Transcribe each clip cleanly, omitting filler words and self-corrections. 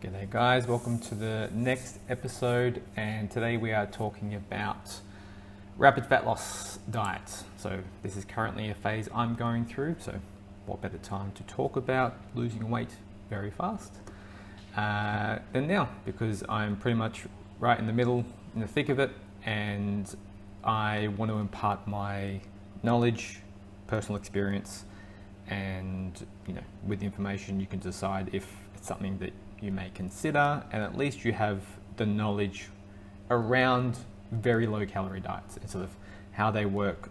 G'day guys, welcome to the next episode, and today we are talking about rapid fat loss diets. So this is currently a phase I'm going through, so what better time to talk about losing weight very fast than now, because I'm pretty much right in the middle, in the thick of it, and I want to impart my knowledge, personal experience, and with the information you can decide if it's something that you may consider, and at least you have the knowledge around very low calorie diets and sort of how they work,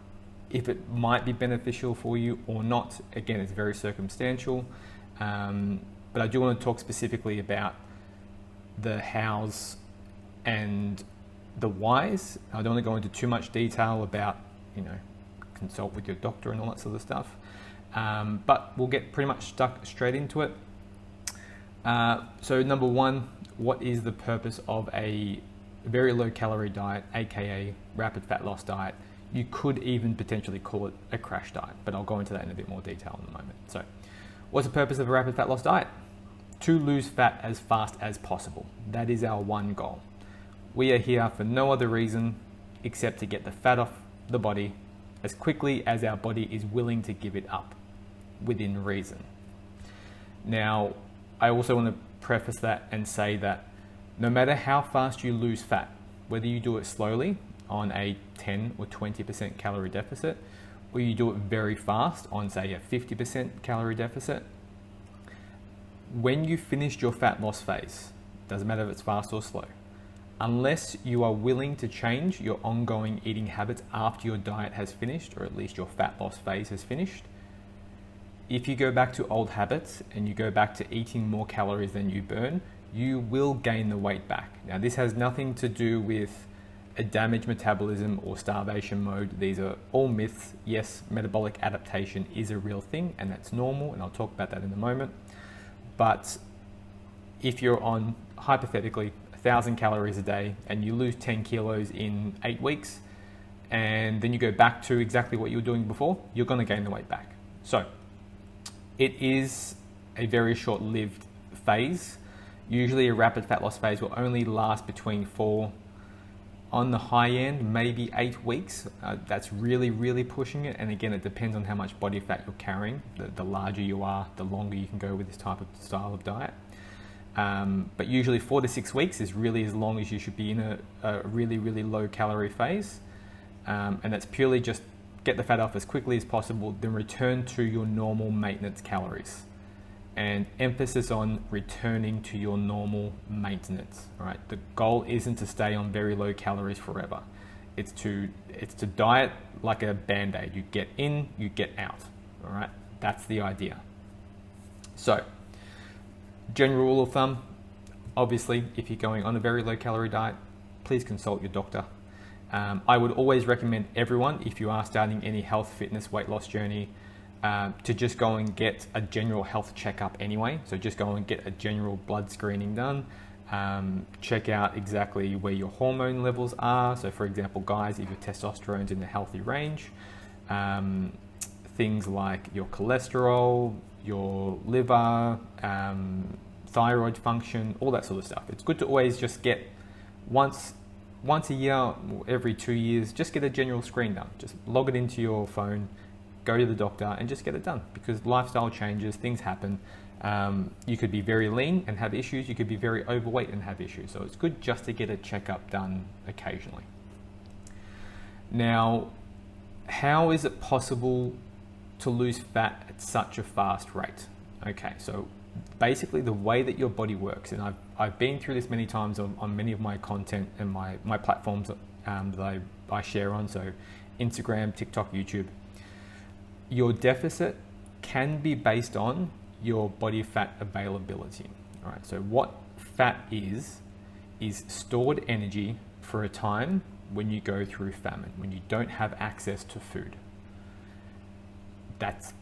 if it might be beneficial for you or not. Again, it's very circumstantial, but I do want to talk specifically about the hows and the whys. I don't want to go into too much detail about consult with your doctor and all that sort of stuff, but we'll get pretty much stuck straight into it. So number one, what is the purpose of a very low calorie diet, aka rapid fat loss diet? You could even potentially call it a crash diet, but I'll go into that in a bit more detail in a moment. So what's the purpose of a rapid fat loss diet? To lose fat as fast as possible. That is our one goal. We are here for no other reason except to get the fat off the body as quickly as our body is willing to give it up within reason. Now, I also want to preface that and say that no matter how fast you lose fat, whether you do it slowly on a 10 or 20% calorie deficit, or you do it very fast on, say, a 50% calorie deficit, when you finished your fat loss phase, doesn't matter if it's fast or slow, unless you are willing to change your ongoing eating habits after your diet has finished, or at least your fat loss phase has finished, if you go back to old habits and you go back to eating more calories than you burn, you will gain the weight back. Now, this has nothing to do with a damaged metabolism or starvation mode. These are all myths. Yes, metabolic adaptation is a real thing, and that's normal, and I'll talk about that in a moment. But if you're on, hypothetically, 1,000 calories a day and you lose 10 kilos in 8 weeks, and then you go back to exactly what you were doing before, you're going to gain the weight back. So it is a very short-lived phase. Usually a rapid fat loss phase will only last between 4, on the high end, maybe 8 weeks. That's really, really pushing it. And again, it depends on how much body fat you're carrying. The larger you are, the longer you can go with this type of style of diet. But usually 4 to 6 weeks is really as long as you should be in a really, really low calorie phase. And that's purely just get the fat off as quickly as possible, then return to your normal maintenance calories. And emphasis on returning to your normal maintenance. All right. The goal isn't to stay on very low calories forever. It's to diet like a band-aid. You get in, you get out. All right. That's the idea. So, general rule of thumb, obviously, if you're going on a very low calorie diet, please consult your doctor. I would always recommend everyone, if you are starting any health, fitness, weight loss journey, to just go and get a general health checkup anyway. So just go and get a general blood screening done. Check out exactly where your hormone levels are. So for example, guys, if your testosterone's in the healthy range, things like your cholesterol, your liver, thyroid function, all that sort of stuff. It's good to always just get once a year, every 2 years, just get a general screen done. Just log it into your phone, go to the doctor and just get it done, because lifestyle changes, things happen. You could be very lean and have issues. You could be very overweight and have issues. So it's good just to get a checkup done occasionally. Now, how is it possible to lose fat at such a fast rate? Okay, so basically the way that your body works, and I've been through this many times on many of my content and my platforms that I share on, so Instagram, TikTok, YouTube. Your deficit can be based on your body fat availability. All right, so what fat is stored energy for a time when you go through famine, when you don't have access to food. That's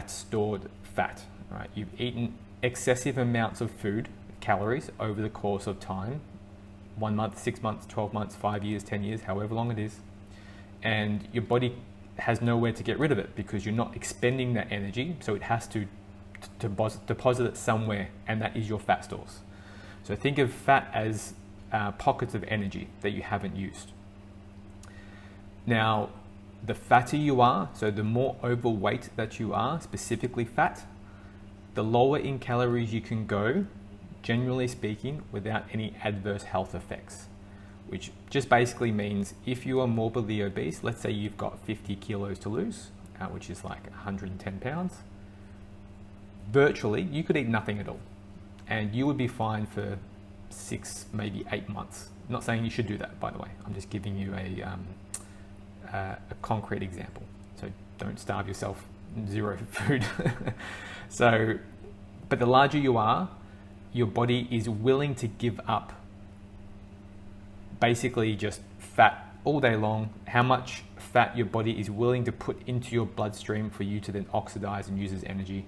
stored fat. All right, you've eaten excessive amounts of food, calories, over the course of time, 1 month, 6 months, 12 months, 5 years, 10 years, however long it is, and your body has nowhere to get rid of it because you're not expending that energy, so it has to deposit it somewhere, and that is your fat stores. So think of fat as pockets of energy that you haven't used. Now, the fatter you are, so the more overweight that you are, specifically fat, the lower in calories you can go, generally speaking, without any adverse health effects, which just basically means if you are morbidly obese, let's say you've got 50 kilos to lose, which is like 110 pounds, virtually you could eat nothing at all and you would be fine for 6, maybe 8 months. I'm not saying you should do that, by the way. I'm just giving you a concrete example. So don't starve yourself, zero food. So, but the larger you are, your body is willing to give up basically just fat all day long. How much fat your body is willing to put into your bloodstream for you to then oxidize and use as energy.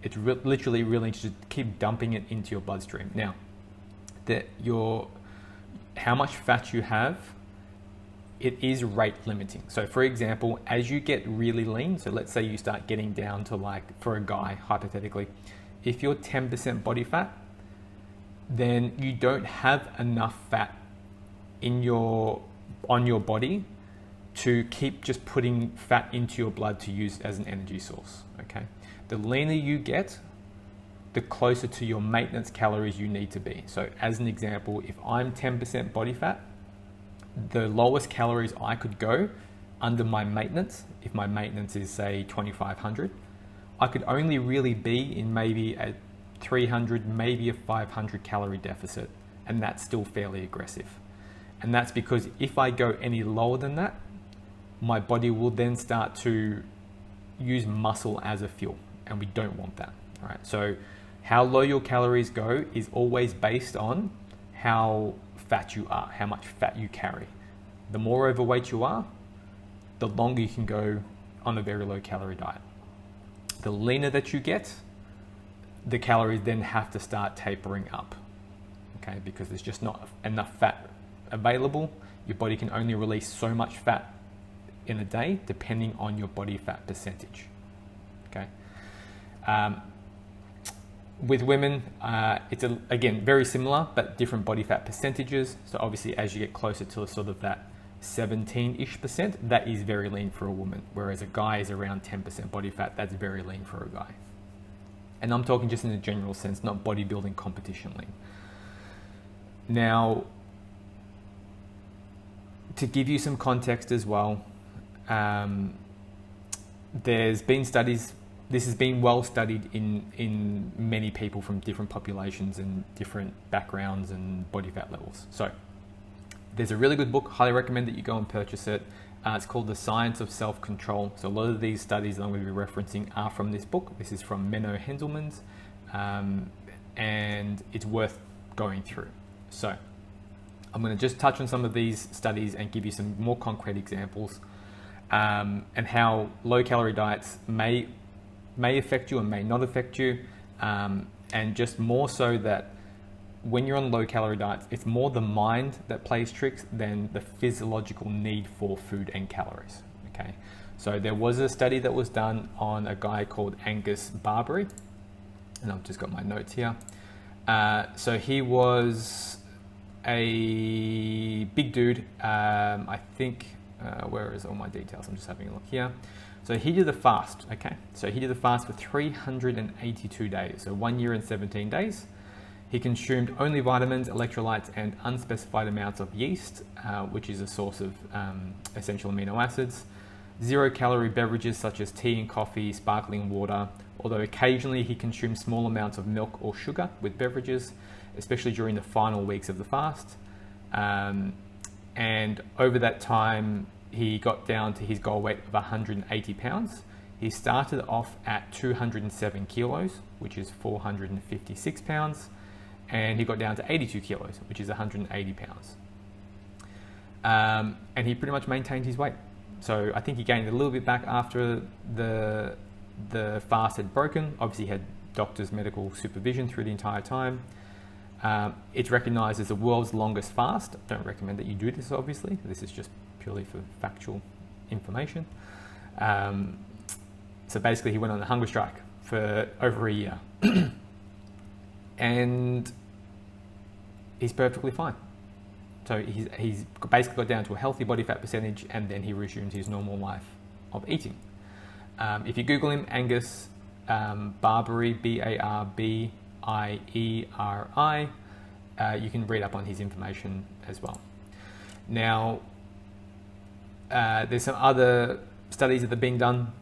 It's literally willing to just keep dumping it into your bloodstream. Now, how much fat you have, it is rate limiting. So for example, as you get really lean, so let's say you start getting down to, like, for a guy, hypothetically, if you're 10% body fat, then you don't have enough fat on your body to keep just putting fat into your blood to use as an energy source, okay? The leaner you get, the closer to your maintenance calories you need to be. So as an example, if I'm 10% body fat, the lowest calories I could go under my maintenance, if my maintenance is say 2,500, I could only really be in maybe a 300, maybe a 500 calorie deficit, and that's still fairly aggressive. And that's because if I go any lower than that, my body will then start to use muscle as a fuel, and we don't want that. All right. So how low your calories go is always based on how fat you are, how much fat you carry. The more overweight you are, the longer you can go on a very low calorie diet. The leaner that you get, the calories then have to start tapering up, okay? Because there's just not enough fat available. Your body can only release so much fat in a day, depending on your body fat percentage, okay? With women, it's again very similar, but different body fat percentages. So obviously, as you get closer to sort of that 17-ish%, that is very lean for a woman, whereas a guy is around 10% body fat. That's very lean for a guy. And I'm talking just in a general sense, not bodybuilding competition lean. Now, to give you some context as well, there's been studies. This has been well studied in many people from different populations and different backgrounds and body fat levels. So there's a really good book, highly recommend that you go and purchase it. It's called The Science of Self-Control. So a lot of these studies that I'm going to be referencing are from this book. This is from Menno Henselmans, and it's worth going through. So I'm going to just touch on some of these studies and give you some more concrete examples, and how low-calorie diets may affect you and may not affect you, and just more so that when you're on low-calorie diets, it's more the mind that plays tricks than the physiological need for food and calories, okay? So there was a study that was done on a guy called Angus Barbary, and I've just got my notes here. So he was a big dude, I think, where is all my details? I'm just having a look here. So he did a fast, okay? So he did a fast for 382 days, so 1 year and 17 days. He consumed only vitamins, electrolytes, and unspecified amounts of yeast, which is a source of essential amino acids. 0-calorie beverages such as tea and coffee, sparkling water, although occasionally he consumed small amounts of milk or sugar with beverages, especially during the final weeks of the fast. And over that time, he got down to his goal weight of 180 pounds. He started off at 207 kilos, which is 456 pounds, and he got down to 82 kilos, which is 180 pounds. And he pretty much maintained his weight. So I think he gained a little bit back after the fast had broken. Obviously, he had doctor's medical supervision through the entire time. It's recognized as the world's longest fast. I don't recommend that you do this, obviously. This is just purely for factual information. So basically, he went on a hunger strike for over a year. And he's perfectly fine. So he's basically got down to a healthy body fat percentage, and then he resumes his normal life of eating. If you Google him, Angus Barbieri, Barbieri, you can read up on his information as well. Now, there's some other studies that are being done.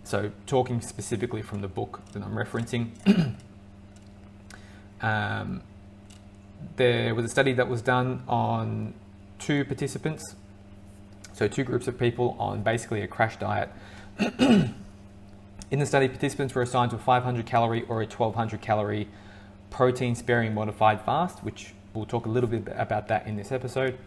So talking specifically from the book that I'm referencing, there was a study that was done on 2 participants, so 2 groups of people on basically a crash diet. In the study, participants were assigned to a 500 calorie or a 1200 calorie protein sparing modified fast, which we'll talk a little bit about that in this episode.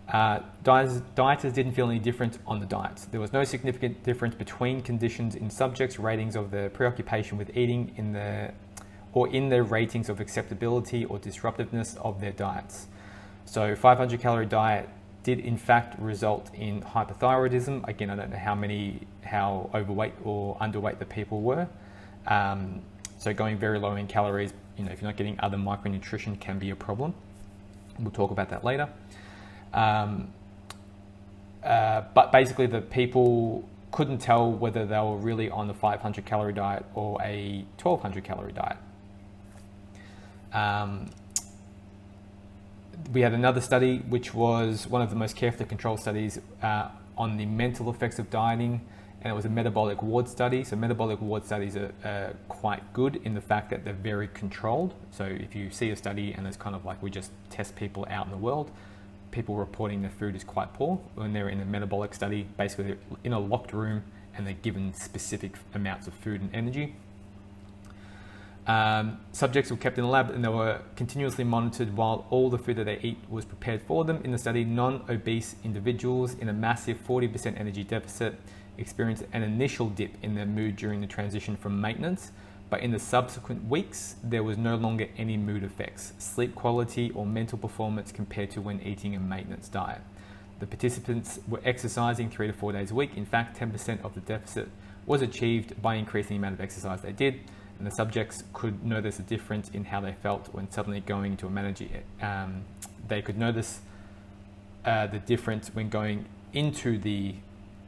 Dieters didn't feel any different on the diets. There was no significant difference between conditions in subjects' ratings of their preoccupation with eating in their ratings of acceptability or disruptiveness of their diets. So 500 calorie diet did in fact result in hypothyroidism. Again, I don't know how overweight or underweight the people were. So going very low in calories, if you're not getting other micronutrition, can be a problem. We'll talk about that later. But basically the people couldn't tell whether they were really on the 500 calorie diet or a 1200 calorie diet. We had another study, which was one of the most carefully controlled studies on the mental effects of dieting, and it was a metabolic ward study. So metabolic ward studies are quite good in the fact that they're very controlled. So if you see a study and it's kind of like we just test people out in the world, people reporting their food is quite poor. When they're in a metabolic study, basically they're in a locked room and they're given specific amounts of food and energy. Subjects were kept in the lab and they were continuously monitored while all the food that they eat was prepared for them. In the study, non-obese individuals in a massive 40% energy deficit experienced an initial dip in their mood during the transition from maintenance, but in the subsequent weeks, there was no longer any mood effects, sleep quality, or mental performance compared to when eating a maintenance diet. The participants were exercising 3 to 4 days a week. In fact, 10% of the deficit was achieved by increasing the amount of exercise they did, and the subjects could notice a difference in how they felt when suddenly going to a manager. They could notice the difference when going into the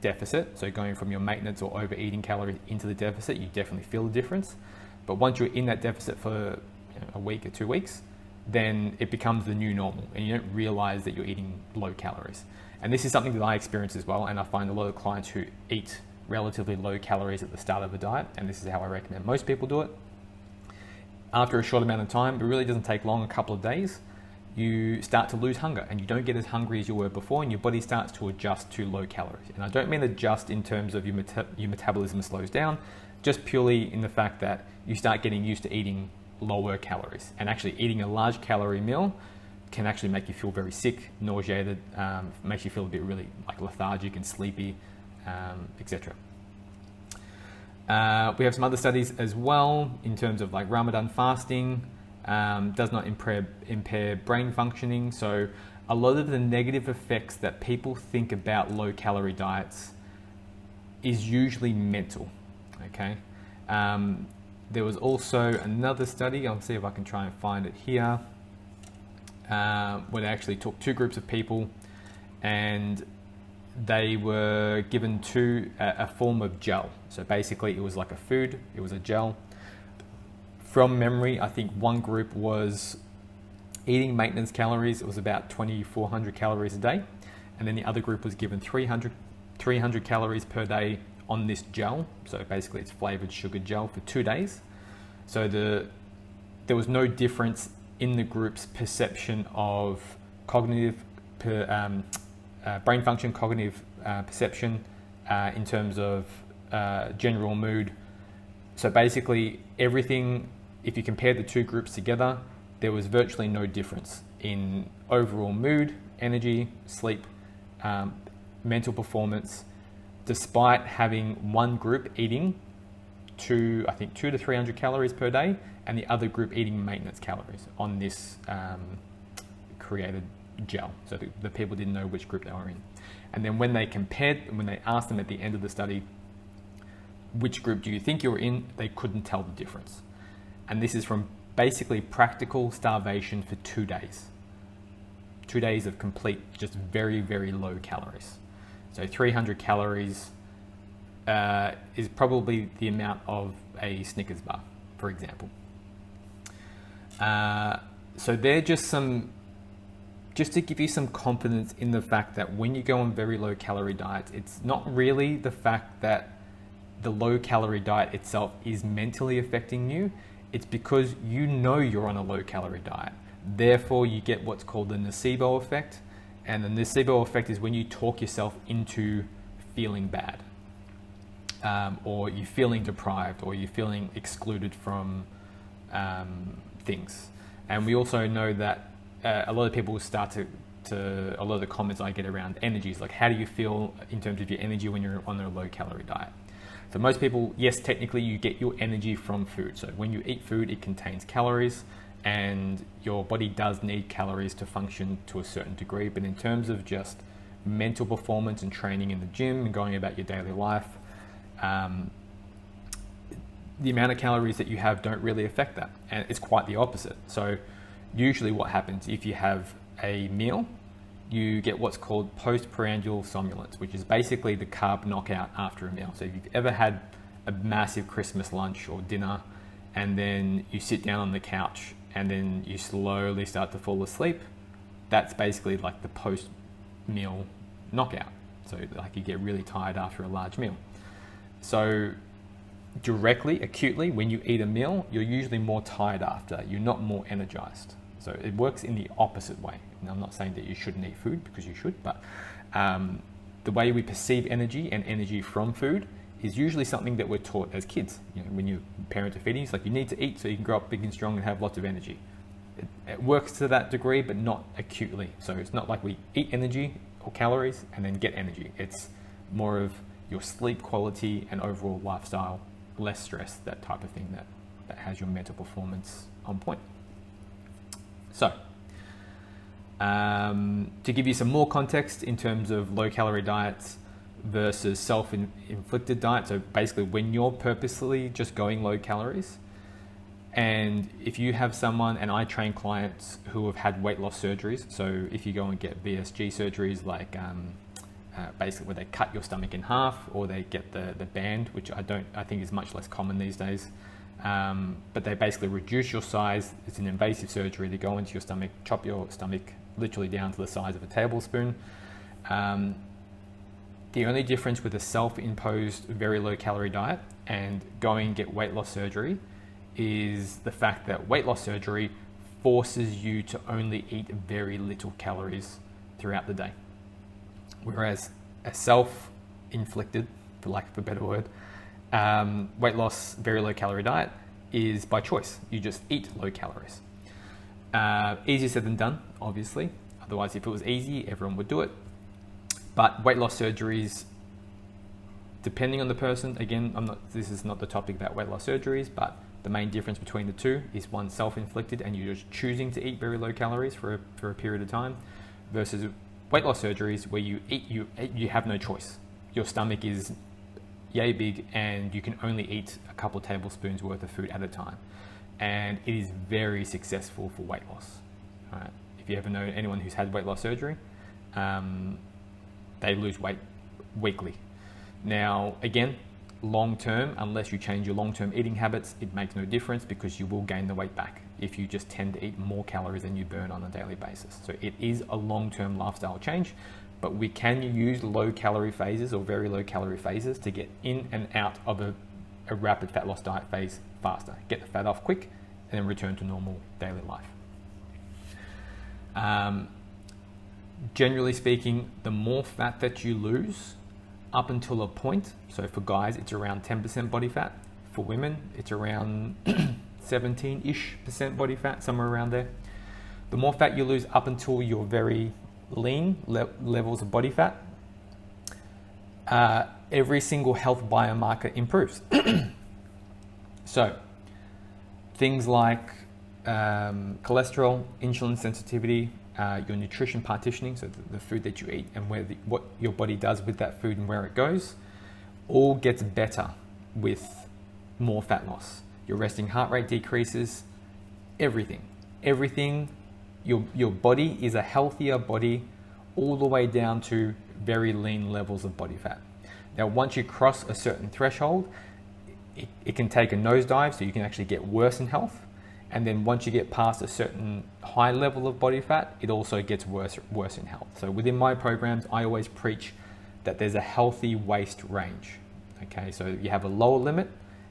deficit, so going from your maintenance or overeating calories into the deficit, you definitely feel the difference. But once you're in that deficit for a week or 2 weeks, then it becomes the new normal and you don't realize that you're eating low calories. And this is something that I experience as well, and I find a lot of clients who eat relatively low calories at the start of a diet, and this is how I recommend most people do it. After a short amount of time, it really doesn't take long, a couple of days, you start to lose hunger and you don't get as hungry as you were before, and your body starts to adjust to low calories. And I don't mean adjust in terms of your metabolism slows down, just purely in the fact that you start getting used to eating lower calories. And actually eating a large calorie meal can actually make you feel very sick, nauseated, makes you feel a bit really like lethargic and sleepy, etc. We have some other studies as well in terms of like Ramadan fasting. Does not impair brain functioning. So a lot of the negative effects that people think about low calorie diets is usually mental. Okay. There was also another study, I'll see if I can try and find it here, where they actually took 2 groups of people and they were given a form of gel. So basically it was like a food, it was a gel. From memory, I think one group was eating maintenance calories. It was about 2,400 calories a day. And then the other group was given 300 calories per day on this gel. So basically it's flavored sugar gel for 2 days. So there was no difference in the group's perception of cognitive, brain function, cognitive perception in terms of general mood. So basically everything, if you compare the 2 groups together, there was virtually no difference in overall mood, energy, sleep, mental performance, despite having one group eating 200 to 300 calories per day and the other group eating maintenance calories on this created gel. So the people didn't know which group they were in. And then when they asked them at the end of the study, which group do you think you were in, they couldn't tell the difference. And this is from basically practical starvation for 2 days. 2 days of complete, just very, very low calories. So 300 calories is probably the amount of a Snickers bar, for example. So they're just to give you some confidence in the fact that when you go on very low calorie diets, it's not really the fact that the low calorie diet itself is mentally affecting you. It's because you know you're on a low calorie diet. Therefore, you get what's called the nocebo effect. And the nocebo effect is when you talk yourself into feeling bad, or you're feeling deprived, or you're feeling excluded from things. And we also know that a lot of people start to a lot of the comments I get around energy is like, how do you feel in terms of your energy when you're on a low calorie diet? So most people, yes, technically you get your energy from food. So when you eat food, it contains calories, and your body does need calories to function to a certain degree. But in terms of just mental performance and training in the gym and going about your daily life, the amount of calories that you have don't really affect that. And it's quite the opposite. So usually what happens if you have a meal, you get what's called postprandial somnolence, which is basically the carb knockout after a meal. So if you've ever had a massive Christmas lunch or dinner, and then you sit down on the couch and then you slowly start to fall asleep, that's basically like the post-meal knockout. So like you get really tired after a large meal. So directly, acutely, when you eat a meal, you're usually more tired after. You're not more energized. So it works in the opposite way. Now, I'm not saying that you shouldn't eat food, because you should, but the way we perceive energy and energy from food is usually something that we're taught as kids. You know, when your parents are feeding you, it's like you need to eat so you can grow up big and strong and have lots of energy. It works to that degree, but not acutely. So it's not like we eat energy or calories and then get energy. It's more of your sleep quality and overall lifestyle, less stress, that type of thing that has your mental performance on point. So, to give you some more context in terms of low calorie diets versus self-inflicted diets, so basically when you're purposely just going low calories, and if you have someone, and I train clients who have had weight loss surgeries, so if you go and get VSG surgeries like basically where they cut your stomach in half, or they get the band, which I think is much less common these days. But they basically reduce your size. It's an invasive surgery. They go into your stomach, chop your stomach literally down to the size of a tablespoon. The only difference with a self-imposed very low calorie diet and going and get weight loss surgery is the fact that weight loss surgery forces you to only eat very little calories throughout the day. Whereas a self-inflicted, for lack of a better word, weight loss, very low calorie diet is by choice. You just eat low calories. Easier said than done, obviously. Otherwise, if it was easy, everyone would do it. But weight loss surgeries, depending on the person, again, this is not the topic about weight loss surgeries, but the main difference between the two is one self-inflicted and you're just choosing to eat very low calories for a period of time, versus weight loss surgeries where you have no choice. Your stomach is yay big and you can only eat a couple of tablespoons worth of food at a time. And it is very successful for weight loss. All right. If you ever know anyone who's had weight loss surgery, they lose weight weekly. Now, again, long term, unless you change your long-term eating habits, it makes no difference because you will gain the weight back if you just tend to eat more calories than you burn on a daily basis. So it is a long-term lifestyle change, but we can use low calorie phases or very low calorie phases to get in and out of a rapid fat loss diet phase faster. Get the fat off quick and then return to normal daily life. Generally speaking, the more fat that you lose up until a point, so for guys it's around 10% body fat, for women it's around 17-ish% body fat, somewhere around there. The more fat you lose up until you're very lean levels of body fat, every single health biomarker improves. So things like cholesterol, insulin sensitivity, your nutrition partitioning, so the food that you eat and what your body does with that food and where it goes, all gets better with more fat loss. Your resting heart rate decreases, Everything. Your body is a healthier body all the way down to very lean levels of body fat. Now, once you cross a certain threshold, it can take a nosedive, so you can actually get worse in health. And then once you get past a certain high level of body fat, it also gets worse in health. So within my programs, I always preach that there's a healthy waist range. Okay, so you have a lower limit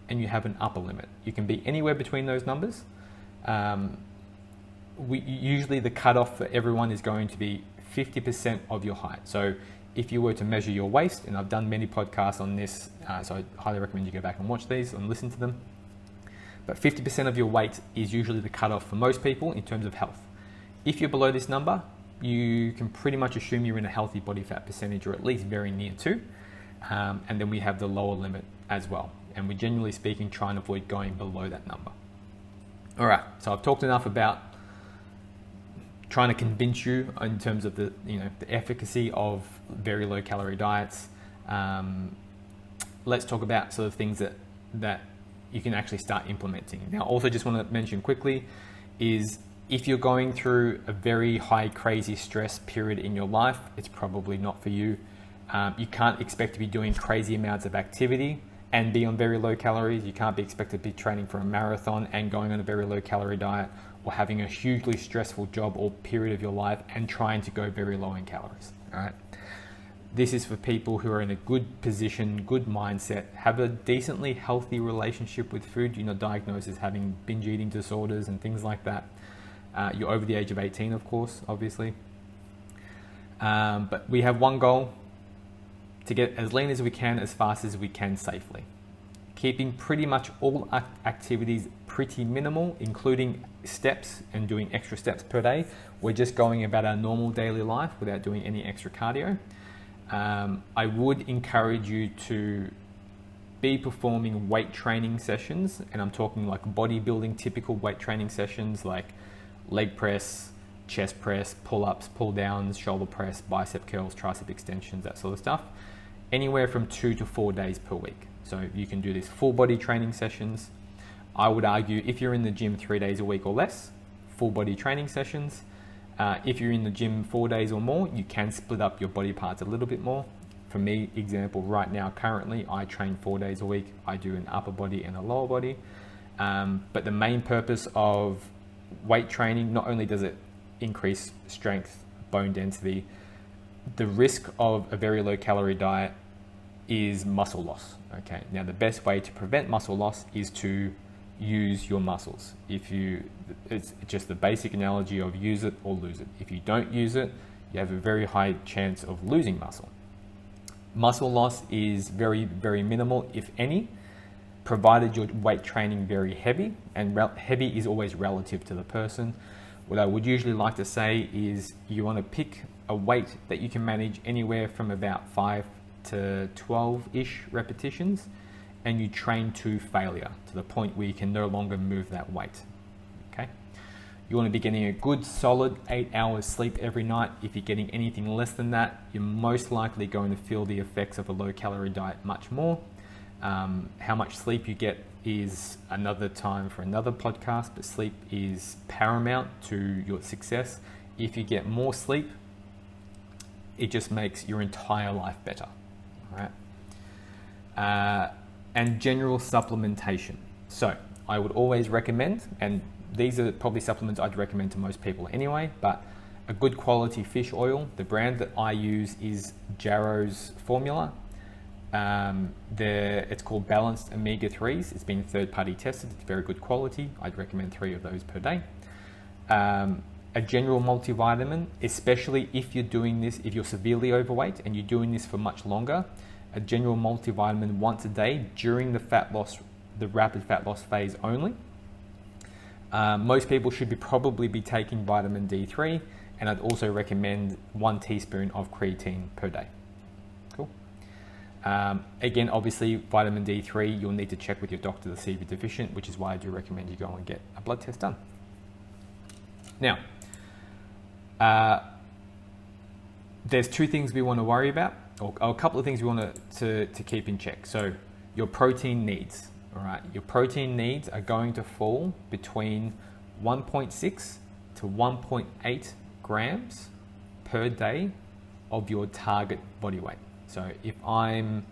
and you have an upper limit. You can be anywhere between those numbers. Usually the cutoff for everyone is going to be 50% of your height. So if you were to measure your waist, and I've done many podcasts on this, so I highly recommend you go back and watch these and listen to them. But 50% of your weight is usually the cutoff for most people in terms of health. If you're below this number, you can pretty much assume you're in a healthy body fat percentage, or at least very near to. And then we have the lower limit as well. And we're generally speaking trying to avoid going below that number. All right, so I've talked enough about trying to convince you in terms of the efficacy of very low calorie diets. Let's talk about sort of things that you can actually start implementing. Now, also just want to mention quickly is if you're going through a very high, crazy stress period in your life, it's probably not for you. You can't expect to be doing crazy amounts of activity and be on very low calories. You can't be expected to be training for a marathon and going on a very low calorie diet, or having a hugely stressful job or period of your life and trying to go very low in calories. All right. This is for people who are in a good position, good mindset, have a decently healthy relationship with food. You're not diagnosed as having binge eating disorders and things like that. You're over the age of 18, of course, obviously. But we have one goal: to get as lean as we can, as fast as we can safely. Keeping pretty much all activities pretty minimal, including steps and doing extra steps per day. We're just going about our normal daily life without doing any extra cardio. I would encourage you to be performing weight training sessions, and I'm talking like bodybuilding typical weight training sessions like leg press, chest press, pull-ups, pull-downs, shoulder press, bicep curls, tricep extensions, that sort of stuff, anywhere from 2 to 4 days per week. So you can do these full body training sessions. I would argue if you're in the gym 3 days a week or less, full body training sessions. If you're in the gym 4 days or more, you can split up your body parts a little bit more. For me, example, right now, currently, I train 4 days a week. I do an upper body and a lower body. But the main purpose of weight training, not only does it increase strength, bone density, the risk of a very low calorie diet is muscle loss. Okay, now the best way to prevent muscle loss is to use your muscles. It's just the basic analogy of use it or lose it. If you don't use it, you have a very high chance of losing muscle. Muscle loss is very, very minimal, if any, provided your weight training very heavy, and heavy is always relative to the person. What I would usually like to say is you want to pick a weight that you can manage anywhere from about 5 to 12-ish repetitions, and you train to failure, to the point where you can no longer move that weight. Okay? You want to be getting a good solid 8 hours sleep every night. If you're getting anything less than that, you're most likely going to feel the effects of a low calorie diet much more. How much sleep you get is another time for another podcast, but sleep is paramount to your success. If you get more sleep, it just makes your entire life better. All right? And general supplementation. So I would always recommend, and these are probably supplements I'd recommend to most people anyway, but a good quality fish oil. The brand that I use is Jarrow's formula. It's called Balanced Omega-3s. It's been third-party tested. It's very good quality. I'd recommend 3 of those per day. A general multivitamin, especially if you're doing this, if you're severely overweight and you're doing this for much longer, a general multivitamin once a day during the rapid fat loss phase only. Most people should probably be taking vitamin D3, and I'd also recommend 1 teaspoon of creatine per day. Cool. Again, obviously, vitamin D3, you'll need to check with your doctor to see if you're deficient, which is why I do recommend you go and get a blood test done. Now, there's 2 things we want to worry about, or a couple of things we want to keep in check. So your protein needs, all right? Your protein needs are going to fall between 1.6 to 1.8 grams per day of your target body weight. So if I'm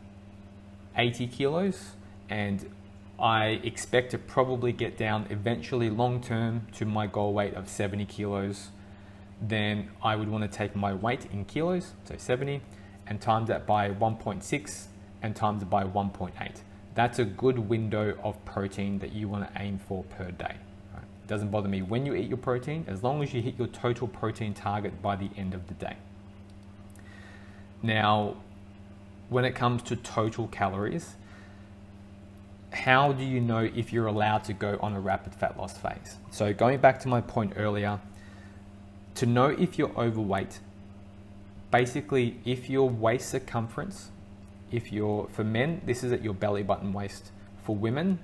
80 kilos and I expect to probably get down eventually long term to my goal weight of 70 kilos, then I would want to take my weight in kilos, so 70, and times that by 1.6 and times it by 1.8. That's a good window of protein that you want to aim for per day. Right? It doesn't bother me when you eat your protein, as long as you hit your total protein target by the end of the day. Now, when it comes to total calories, how do you know if you're allowed to go on a rapid fat loss phase? So going back to my point earlier, to know if you're overweight, basically if your waist circumference, for men, this is at your belly button waist. For women,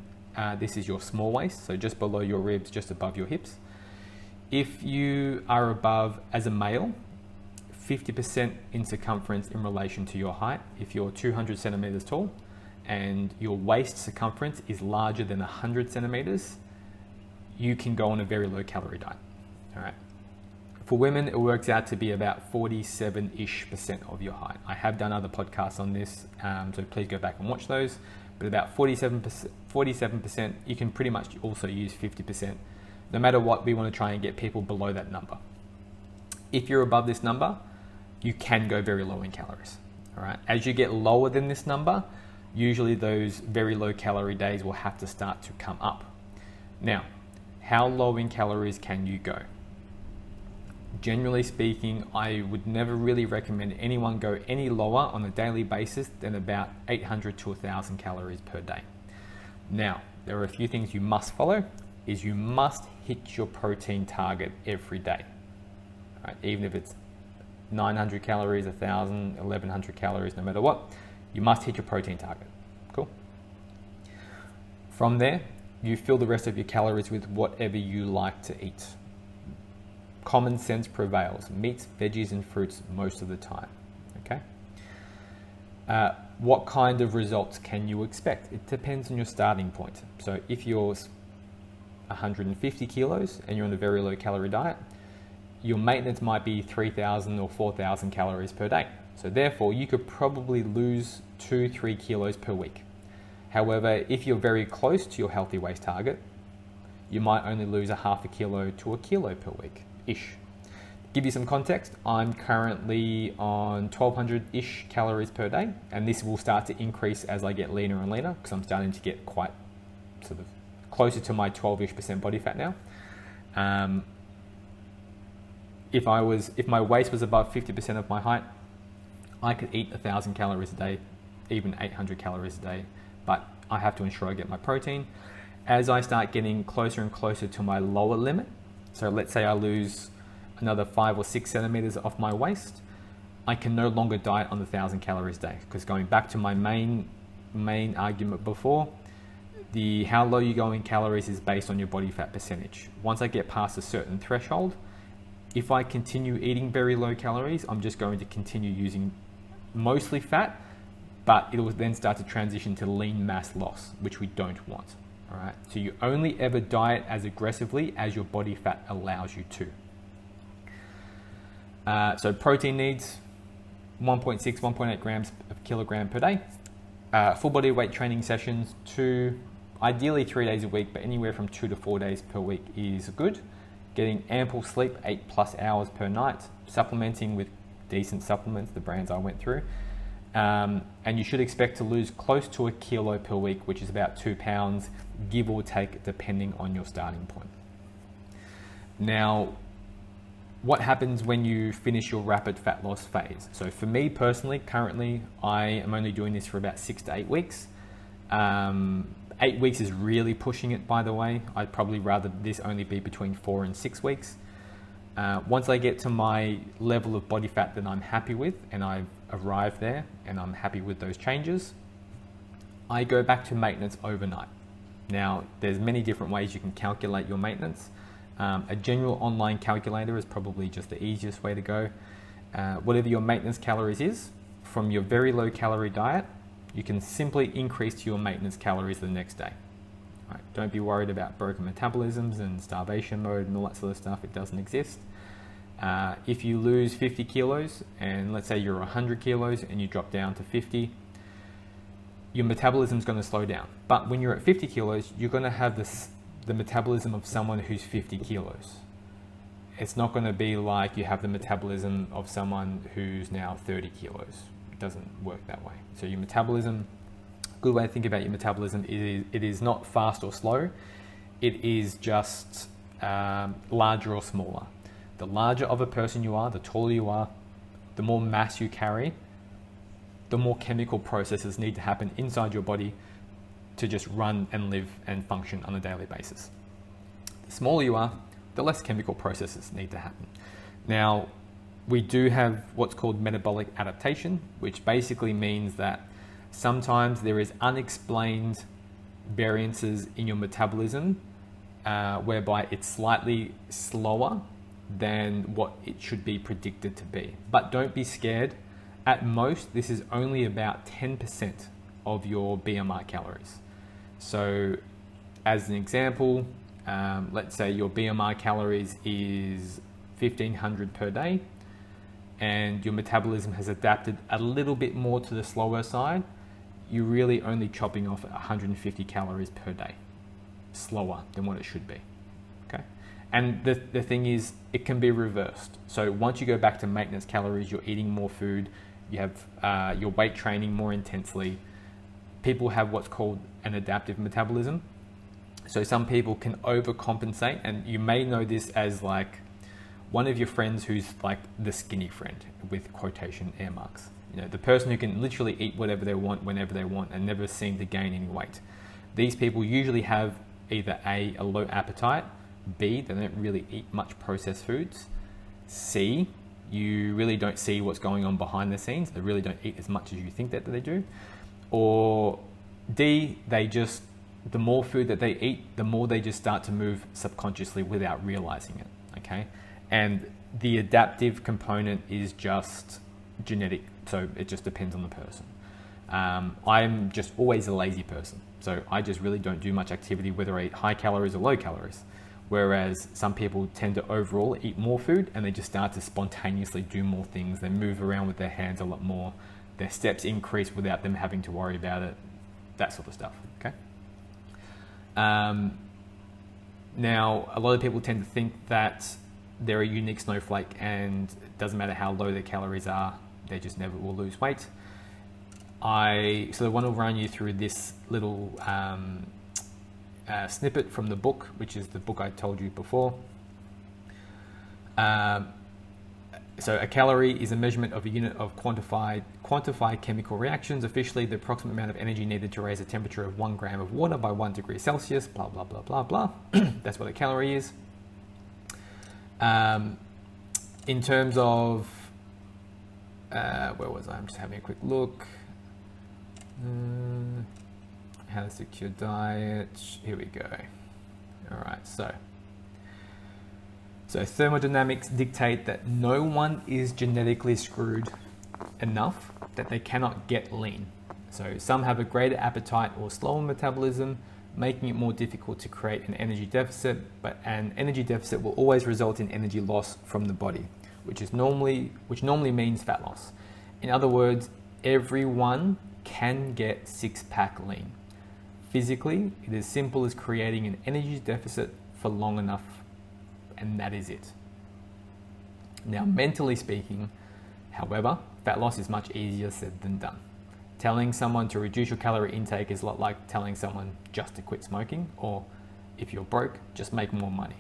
this is your small waist, so just below your ribs, just above your hips. If you are above, as a male, 50% in circumference in relation to your height, if you're 200 centimeters tall, and your waist circumference is larger than 100 centimeters, you can go on a very low calorie diet. All right. For women, it works out to be about 47-ish% of your height. I have done other podcasts on this, so please go back and watch those. But about 47%, you can pretty much also use 50%. No matter what, we want to try and get people below that number. If you're above this number, you can go very low in calories. All right. As you get lower than this number, usually those very low calorie days will have to start to come up. Now, how low in calories can you go? Generally speaking, I would never really recommend anyone go any lower on a daily basis than about 800 to 1,000 calories per day. Now, there are a few things you must follow. Is you must hit your protein target every day. Right? Even if it's 900 calories, 1,000, 1,100 calories, no matter what, you must hit your protein target. Cool. From there, you fill the rest of your calories with whatever you like to eat. Common sense prevails. Meats, veggies, and fruits most of the time. Okay. What kind of results can you expect? It depends on your starting point. So if you're 150 kilos and you're on a very low calorie diet, your maintenance might be 3,000 or 4,000 calories per day. So therefore, you could probably lose 2-3 kilos per week. However, if you're very close to your healthy waist target, you might only lose a half a kilo to a kilo per week-ish. Give you some context, I'm currently on 1,200-ish calories per day, and this will start to increase as I get leaner and leaner because I'm starting to get quite sort of closer to my 12-ish% body fat now. If my waist was above 50% of my height, I could eat 1,000 calories a day, even 800 calories a day, but I have to ensure I get my protein. As I start getting closer and closer to my lower limit, so let's say I lose another 5 or 6 centimeters off my waist, I can no longer diet on the 1,000 calories a day, because going back to my main argument before, how low you go in calories is based on your body fat percentage. Once I get past a certain threshold, if I continue eating very low calories, I'm just going to continue using mostly fat, but it will then start to transition to lean mass loss, which we don't want. All right. So you only ever diet as aggressively as your body fat allows you to. So protein needs 1.6, 1.8 grams per kilogram per day. Full body weight training sessions, ideally 3 days a week, but anywhere from 2 to 4 days per week is good. Getting ample sleep, 8+ hours per night, supplementing with decent supplements, the brands I went through. And you should expect to lose close to a kilo per week, which is about 2 pounds, give or take, depending on your starting point. Now, what happens when you finish your rapid fat loss phase? So for me personally, currently, I am only doing this for about 6 to 8 weeks. 8 weeks is really pushing it, by the way. I'd probably rather this only be between 4 and 6 weeks. Once I get to my level of body fat that I'm happy with, and I've arrived there and I'm happy with those changes, I go back to maintenance overnight. Now, there's many different ways you can calculate your maintenance. A general online calculator is probably just the easiest way to go. Whatever your maintenance calories is, from your very low calorie diet, you can simply increase to your maintenance calories the next day. right? Don't be worried about broken metabolisms and starvation mode and all that sort of stuff. It doesn't exist. If you lose 50 kilos, and let's say you're 100 kilos and you drop down to 50, your metabolism is going to slow down. But when you're at 50 kilos, you're going to have the metabolism of someone who's 50 kilos. It's not going to be like you have the metabolism of someone who's now 30 kilos. It doesn't work that way. So your metabolism, a good way to think about your metabolism is it is not fast or slow. It is just larger or smaller. The larger of a person you are, the taller you are, the more mass you carry, the more chemical processes need to happen inside your body to just run and live and function on a daily basis. The smaller you are, the less chemical processes need to happen. Now, we do have what's called metabolic adaptation, which basically means that sometimes there is unexplained variances in your metabolism whereby it's slightly slower than what it should be predicted to be. But don't be scared. At most, this is only about 10% of your BMI calories. So as an example, let's say your BMI calories is 1500 per day and your metabolism has adapted a little bit more to the slower side. You're really only chopping off 150 calories per day, slower than what it should be. Okay. And the thing is, it can be reversed. So once you go back to maintenance calories, you're eating more food, you have your weight training more intensely. People have what's called an adaptive metabolism. So some people can overcompensate, and you may know this as like one of your friends who's like the skinny friend with quotation air marks. You know, the person who can literally eat whatever they want, whenever they want, and never seem to gain any weight. These people usually have either A, a low appetite, B, they don't really eat much processed foods, C, you really don't see what's going on behind the scenes, they really don't eat as much as you think that they do, or D, the more food that they eat, the more they just start to move subconsciously without realizing it, okay? And the adaptive component is just genetic, so it just depends on the person. I'm just always a lazy person, so I just really don't do much activity, whether I eat high calories or low calories. Whereas some people tend to overall eat more food and they just start to spontaneously do more things. They move around with their hands a lot more. Their steps increase without them having to worry about it, that sort of stuff, okay? Now, a lot of people tend to think that they're a unique snowflake and it doesn't matter how low their calories are, they just never will lose weight. I want to run you through this little snippet from the book, which is the book I told you before. So a calorie is a measurement of a unit of quantified chemical reactions. Officially, the approximate amount of energy needed to raise the temperature of 1 gram of water by 1 degree Celsius, blah, blah, blah, blah, blah. That's what a calorie is. In terms of, where was I? I'm just having a quick look. How to secure diet. Here we go. All right, so thermodynamics dictate that no one is genetically screwed enough that they cannot get lean. So some have a greater appetite or slower metabolism, making it more difficult to create an energy deficit, but an energy deficit will always result in energy loss from the body, which normally means fat loss. In other words, everyone can get six-pack lean. Physically, it is simple as creating an energy deficit for long enough, and that is it. Now, mentally speaking, however, fat loss is much easier said than done. Telling someone to reduce your calorie intake is a lot like telling someone just to quit smoking, or if you're broke, just make more money.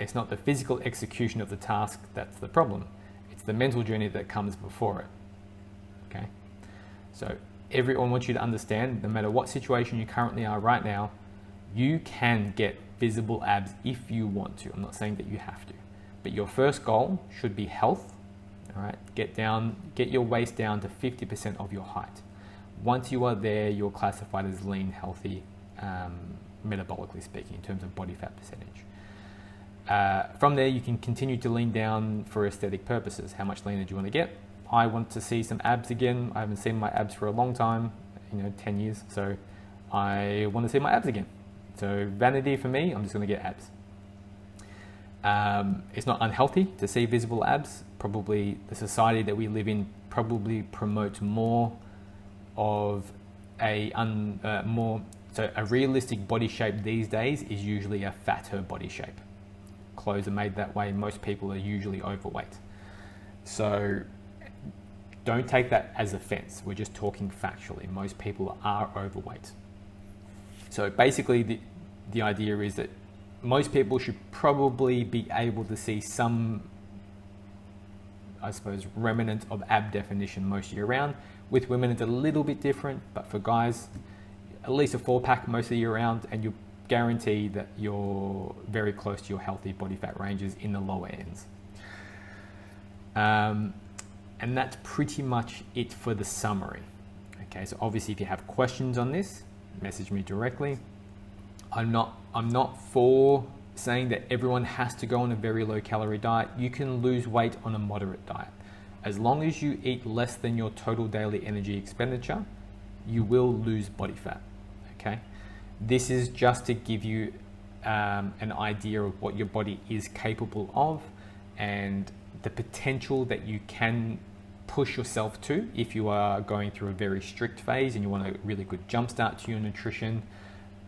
It's not the physical execution of the task that's the problem. It's the mental journey that comes before it. Okay? So everyone wants you to understand, no matter what situation you currently are right now, you can get visible abs if you want to. I'm not saying that you have to, but your first goal should be health. All right, get your waist down to 50% of your height. Once you are there, you're classified as lean, healthy, metabolically speaking, in terms of body fat percentage. From there, you can continue to lean down for aesthetic purposes. How much leaner do you want to get? I want to see some abs again. I haven't seen my abs for a long time, 10 years. So I want to see my abs again. So vanity for me, I'm just going to get abs. It's not unhealthy to see visible abs. Probably the society that we live in probably promotes more of a realistic body shape these days is usually a fatter body shape. Clothes are made that way. Most people are usually overweight. So don't take that as offense. We're just talking factually. Most people are overweight. So basically the idea is that most people should probably be able to see some, I suppose, remnant of ab definition most year round. With women, it's a little bit different, but for guys, at least a 4-pack most of the year round, and you're guaranteed that you're very close to your healthy body fat ranges in the lower ends. And that's pretty much it for the summary. Okay, so obviously if you have questions on this, message me directly. I'm not for saying that everyone has to go on a very low calorie diet. You can lose weight on a moderate diet. As long as you eat less than your total daily energy expenditure, you will lose body fat, okay? This is just to give you an idea of what your body is capable of and the potential that you can push yourself to if you are going through a very strict phase and you want a really good jump start to your nutrition.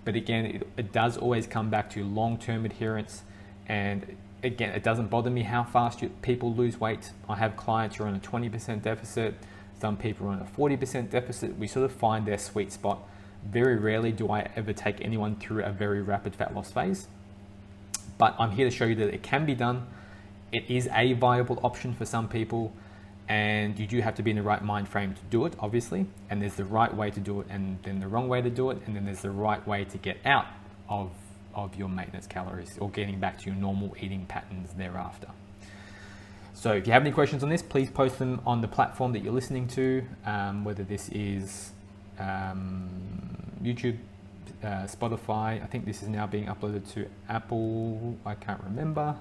But again, it does always come back to long-term adherence. And again, it doesn't bother me how fast people lose weight. I have clients who are on a 20% deficit. Some people are on a 40% deficit. We sort of find their sweet spot. Very rarely do I ever take anyone through a very rapid fat loss phase. But I'm here to show you that it can be done. It is a viable option for some people. And you do have to be in the right mind frame to do it, obviously. And there's the right way to do it, and then the wrong way to do it, and then there's the right way to get out of your maintenance calories or getting back to your normal eating patterns thereafter. So if you have any questions on this, please post them on the platform that you're listening to, whether this is YouTube, Spotify. I think this is now being uploaded to Apple. I can't remember.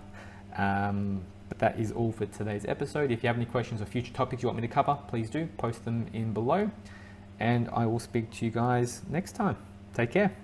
But that is all for today's episode. If you have any questions or future topics you want me to cover, please do post them in below. And I will speak to you guys next time. Take care.